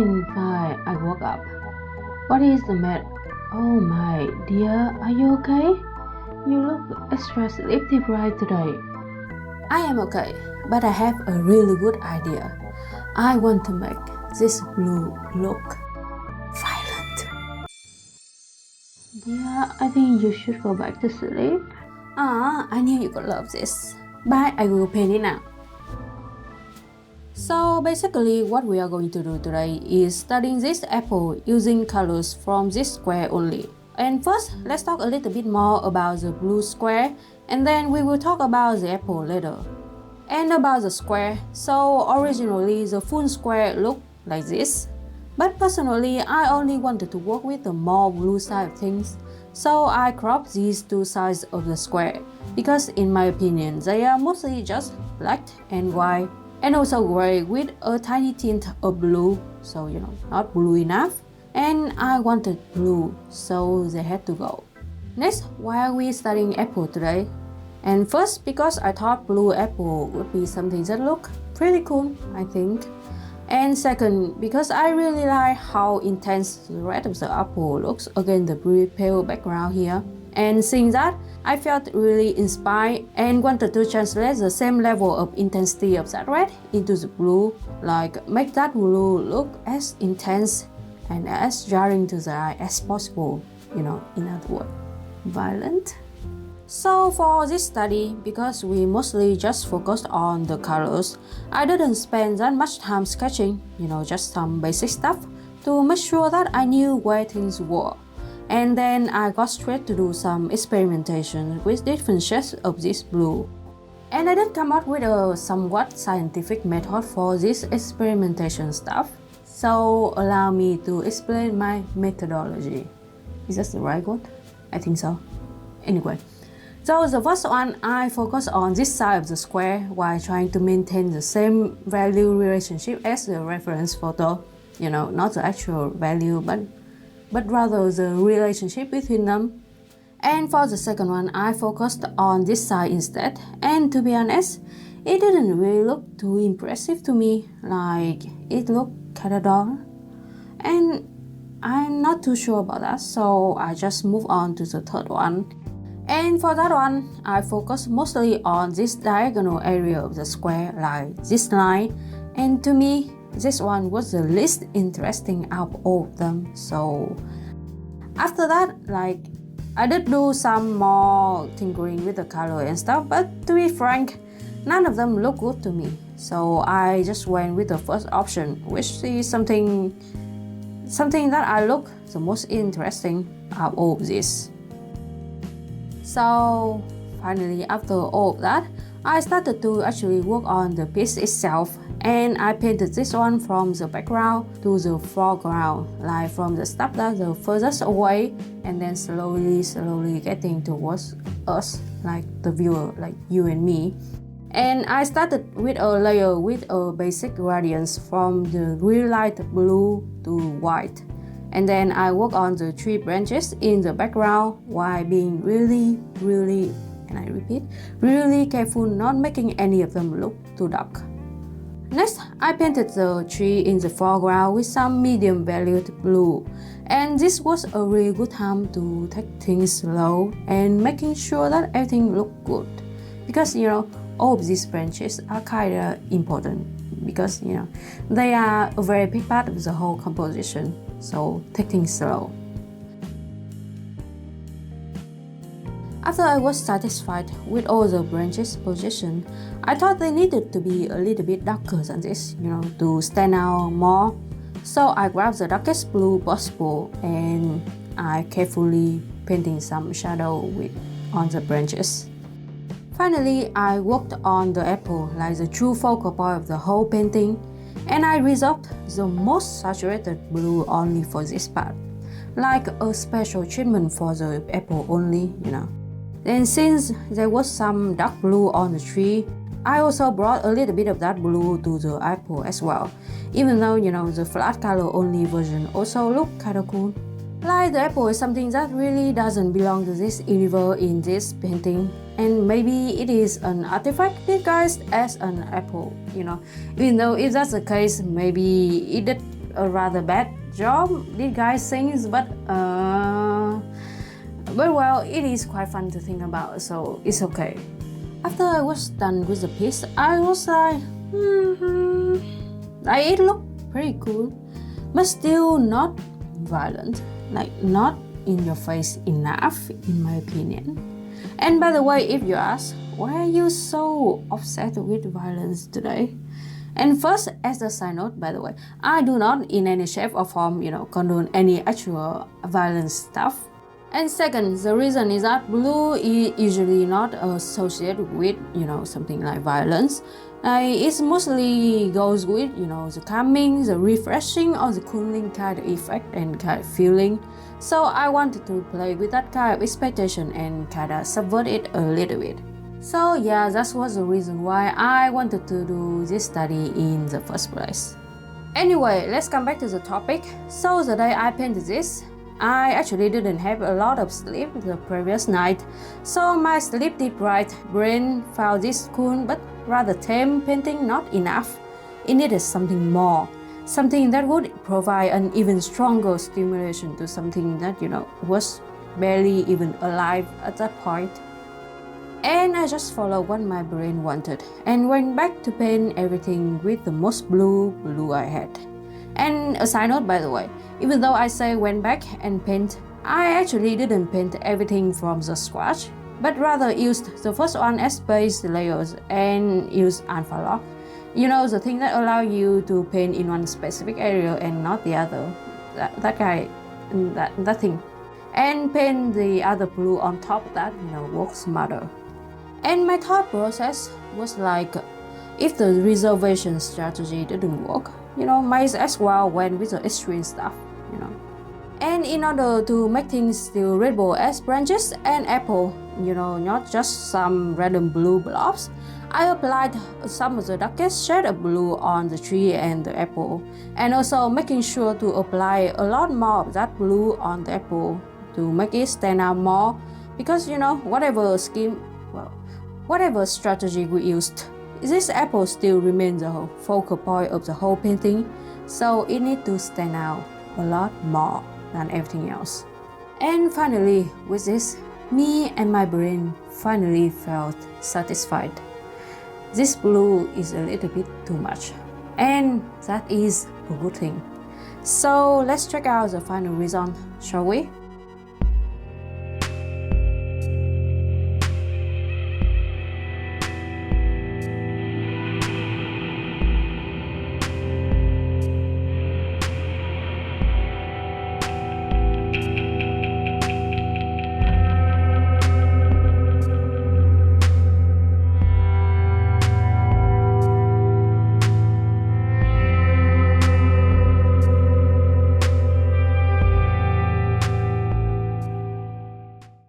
Fine, fine, I woke up. What is the matter? Oh my dear, are you okay? You look extra sleep-deprived today. I am okay, but I have a really good idea. I want to make this blue look violent. Dear, I think you should go back to sleep. I knew you could love this. Bye, I will paint it now. So basically what we are going to do today is studying this apple using colors from this square only. And first, let's talk a little bit more about the blue square, and then we will talk about the apple later. And about the square, so originally the full square looked like this. But personally, I only wanted to work with the more blue side of things, so I cropped these two sides of the square, because in my opinion, they are mostly just black and white, and also gray with a tiny tint of blue, so not blue enough. And I wanted blue, so they had to go. Next, why are we studying apple today? And first, because I thought blue apple would be something that looked pretty cool, I think. And second, because I really like how intense the red of the apple looks against the very pale background here. And seeing that, I felt really inspired and wanted to translate the same level of intensity of that red into the blue, like make that blue look as intense and as jarring to the eye as possible, in other words, violent. So for this study, because we mostly just focused on the colors, I didn't spend that much time sketching, just some basic stuff to make sure that I knew where things were. And then I got straight to do some experimentation with different shades of this blue. And I did come up with a somewhat scientific method for this experimentation stuff. So allow me to explain my methodology. Is that the right word? I think so. Anyway, so the first one, I focus on this side of the square while trying to maintain the same value relationship as the reference photo. Not the actual value, but rather the relationship between them. And for the second one, I focused on this side instead, and to be honest, it didn't really look too impressive to me, like it looked kinda dull. And I'm not too sure about that, so I just move on to the third one. And for that one, I focus mostly on this diagonal area of the square, like this line, and to me, this one was the least interesting out of all of them. So after that, I did do some more tinkering with the color and stuff, but to be frank, none of them look good to me. So I just went with the first option, which is something that I look the most interesting out of all of this. So finally, after all of that, I started to actually work on the piece itself, and I painted this one from the background to the foreground, like from the stuff that's the furthest away, and then slowly getting towards us, like the viewer, like you and me. And I started with a layer with a basic gradients from the real light blue to white. And then I work on the tree branches in the background while being really, and I repeat, really careful not making any of them look too dark. Next, I painted the tree in the foreground with some medium valued blue. And this was a really good time to take things slow and making sure that everything looked good. Because, all of these branches are kinda important because, they are a very big part of the whole composition. So take things slow. After I was satisfied with all the branches position, I thought they needed to be a little bit darker than this, to stand out more. So I grabbed the darkest blue possible and I carefully painting some shadow on the branches. Finally, I worked on the apple like the true focal point of the whole painting, and I resolved the most saturated blue only for this part, like a special treatment for the apple only, Then since there was some dark blue on the tree, I also brought a little bit of that blue to the apple as well, even though, the flat color only version also looked kinda cool. Like the apple is something that really doesn't belong to this universe in this painting, and maybe it is an artifact disguised as an apple, Even though if that's the case, maybe it did a rather bad job, these guys sings, but well, it is quite fun to think about, so it's okay. After I was done with the piece, I was like, it looked pretty cool, but still not violent, like not in your face enough, in my opinion. And by the way, if you ask, why are you so obsessed with violence today? And first, as a side note, by the way, I do not in any shape or form, condone any actual violence stuff. And second, the reason is that blue is usually not associated with, something like violence. It mostly goes with, the calming, the refreshing, or the cooling kind of effect and kind of feeling. So I wanted to play with that kind of expectation and kind of subvert it a little bit. So yeah, that was the reason why I wanted to do this study in the first place. Anyway, let's come back to the topic. So the day I painted this, I actually didn't have a lot of sleep the previous night, so my sleep-deprived brain found this cool but rather tame painting not enough. It needed something more, something that would provide an even stronger stimulation to something that, was barely even alive at that point. And I just followed what my brain wanted and went back to paint everything with the most blue I had. And a side note, by the way, even though I say went back and paint, I actually didn't paint everything from the scratch, but rather used the first one as base layers and used alpha lock. The thing that allow you to paint in one specific area and not the other. That thing. And paint the other blue on top of that, works smarter. And my thought process was like, if the reservation strategy didn't work, might as well went with the extreme stuff, And in order to make things still readable as branches and apple, not just some random blue blobs, I applied some of the darkest shade of blue on the tree and the apple, and also making sure to apply a lot more of that blue on the apple to make it stand out more, because whatever strategy we used, this apple still remains the focal point of the whole painting, so it needs to stand out a lot more than everything else. And finally, with this, me and my brain finally felt satisfied. This blue is a little bit too much, and that is a good thing. So let's check out the final result, shall we?